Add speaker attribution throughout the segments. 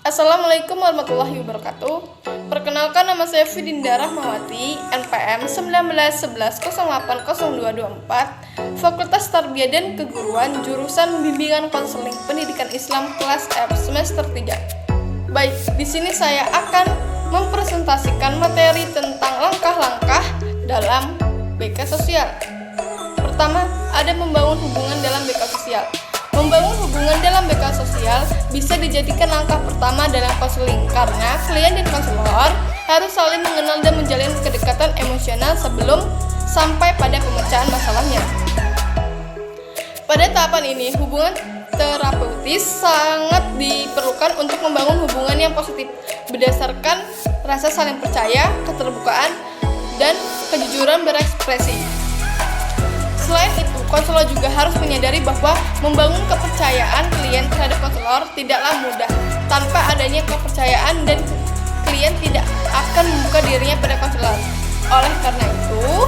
Speaker 1: Assalamualaikum warahmatullahi wabarakatuh. Perkenalkan, nama saya Fidinda Rahmawati, NPM 1911080224, Fakultas Tarbiyah dan Keguruan, jurusan Bimbingan Konseling Pendidikan Islam kelas F semester 3. Baik, di sini saya akan mempresentasikan materi tentang langkah-langkah dalam BK Sosial. Pertama, ada membangun hubungan dalam BK Sosial. Membangun hubungan dalam BK Sosial bisa dijadikan langkah pertama dalam konseling karena klien dan konselor harus saling mengenal dan menjalin kedekatan emosional sebelum sampai pada pemecahan masalahnya. Pada tahapan ini, hubungan terapeutis sangat diperlukan untuk membangun hubungan yang positif berdasarkan rasa saling percaya, keterbukaan, dan kejujuran berekspresi. Selain itu, konselor juga harus menyadari bahwa membangun kepercayaan klien terhadap konselor tidaklah mudah. Tanpa adanya kepercayaan dan klien tidak akan membuka dirinya pada konselor. Oleh karena itu,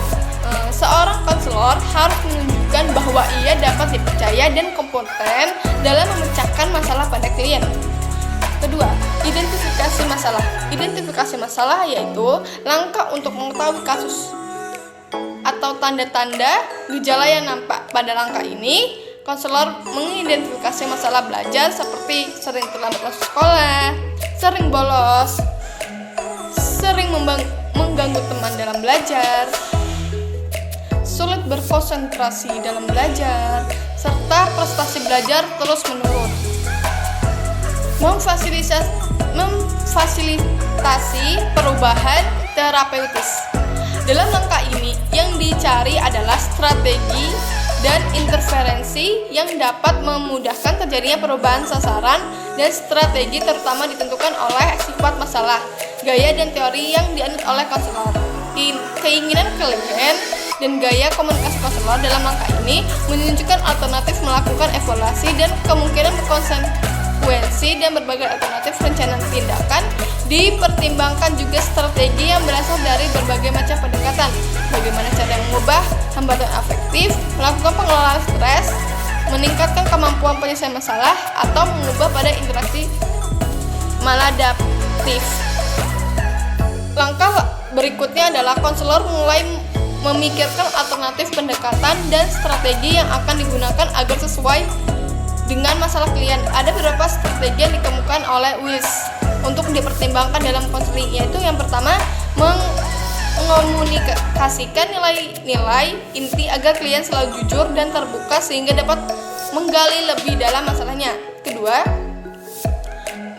Speaker 1: seorang konselor harus menunjukkan bahwa ia dapat dipercaya dan kompeten dalam memecahkan masalah pada klien. Kedua, identifikasi masalah. Identifikasi masalah yaitu langkah untuk mengetahui kasus atau tanda-tanda gejala yang nampak. Pada langkah ini, konselor mengidentifikasi masalah belajar seperti sering terlambat masuk sekolah, sering bolos, sering mengganggu teman dalam belajar, sulit berkonsentrasi dalam belajar, serta prestasi belajar terus menurun. Memfasilitasi perubahan terapeutis. Dalam langkah ini, yang dicari adalah strategi dan interferensi yang dapat memudahkan terjadinya perubahan sasaran dan strategi terutama ditentukan oleh sifat masalah, gaya dan teori yang dianut oleh konselor. Keinginan klien dan gaya komunikasi konselor dalam langkah ini menunjukkan alternatif melakukan evaluasi dan kemungkinan berkonsekuensi dan berbagai alternatif rencana tindakan. Dipertimbangkan juga strategi yang berasal dari berbagai macam pendekatan, bagaimana cara mengubah hambatan afektif, melakukan pengelolaan stres, meningkatkan kemampuan penyelesaian masalah, atau mengubah pada interaksi maladaptif. Langkah berikutnya adalah konselor mulai memikirkan alternatif pendekatan dan strategi yang akan digunakan agar sesuai dengan masalah klien. Ada beberapa strategi yang dikemukakan oleh Weiss untuk dipertimbangkan dalam konseling, yaitu yang pertama, mengomunikasikan nilai-nilai inti agar klien selalu jujur dan terbuka sehingga dapat menggali lebih dalam masalahnya. Kedua,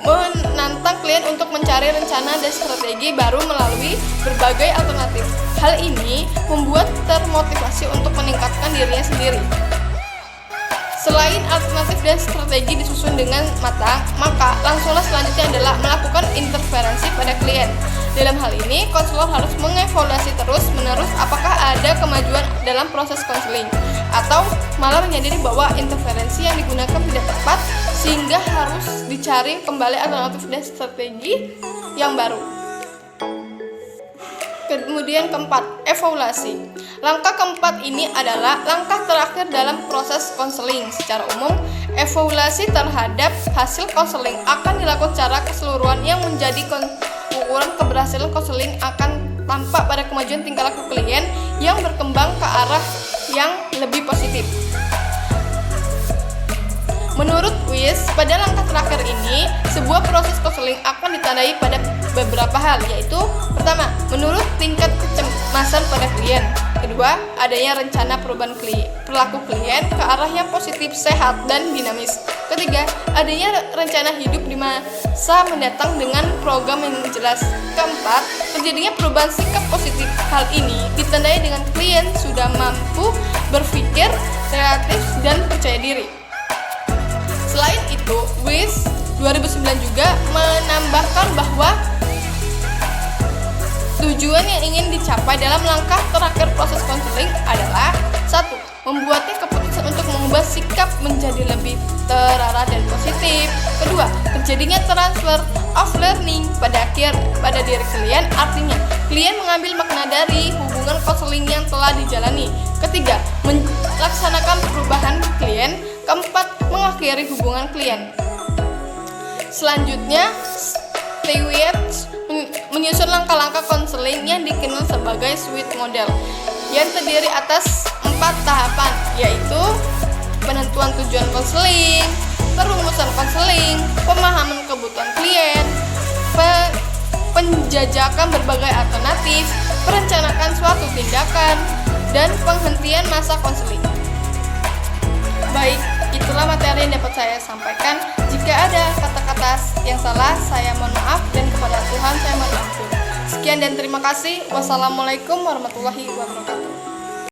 Speaker 1: menantang klien untuk mencari rencana dan strategi baru melalui berbagai alternatif. Hal ini membuat termotivasi untuk meningkatkan dirinya sendiri. Selain alternatif dan strategi disusun dengan matang, maka langkah selanjutnya adalah melakukan interferensi pada klien. Dalam hal ini, konselor harus mengevaluasi terus-menerus apakah ada kemajuan dalam proses konseling, atau malah menyadari bahwa interferensi yang digunakan tidak tepat, sehingga harus dicari kembali alternatif dan strategi yang baru. Kemudian keempat, evaluasi. Langkah keempat ini adalah langkah terakhir dalam proses konseling. Secara umum, evaluasi terhadap hasil konseling akan dilakukan secara keseluruhan yang menjadi ukuran keberhasilan konseling akan tampak pada kemajuan tingkah laku klien yang berkembang ke arah yang lebih positif. Menurut Weiss, pada langkah terakhir ini, sebuah proses konseling akan ditandai pada beberapa hal, yaitu pertama, menurut tingkat kecemasan pada klien. Kedua, adanya rencana perubahan perilaku klien ke arah yang positif, sehat, dan dinamis. Ketiga, adanya rencana hidup di masa mendatang dengan program yang jelas. Keempat, terjadinya perubahan sikap positif. Hal ini ditandai dengan klien sudah mampu berpikir kreatif dan percaya diri. Selain itu, Weiss 2009 juga menambahkan bahwa tujuan yang ingin dicapai dalam langkah terakhir proses konseling adalah 1. Membuatnya keputusan untuk mengubah sikap menjadi lebih terarah dan positif. Kedua, terjadinya transfer of learning pada diri klien, artinya klien mengambil makna dari hubungan konseling yang telah dijalani. Ketiga, melaksanakan perubahan klien. Keempat, mengakhiri hubungan klien. Selanjutnya, Stewart menyusun langkah-langkah konseling yang dikenal sebagai SWOT model yang terdiri atas 4 tahapan, yaitu penentuan tujuan konseling, perumusan konseling, pemahaman kebutuhan klien, penjajakan berbagai alternatif, perencanaan suatu tindakan, dan penghentian masa konseling. Baik, itulah materi yang dapat saya sampaikan. Jika ada kata-kata yang salah, saya mohon maaf, dan kepada Tuhan saya mohon ampun. Sekian dan terima kasih. Wassalamualaikum warahmatullahi wabarakatuh.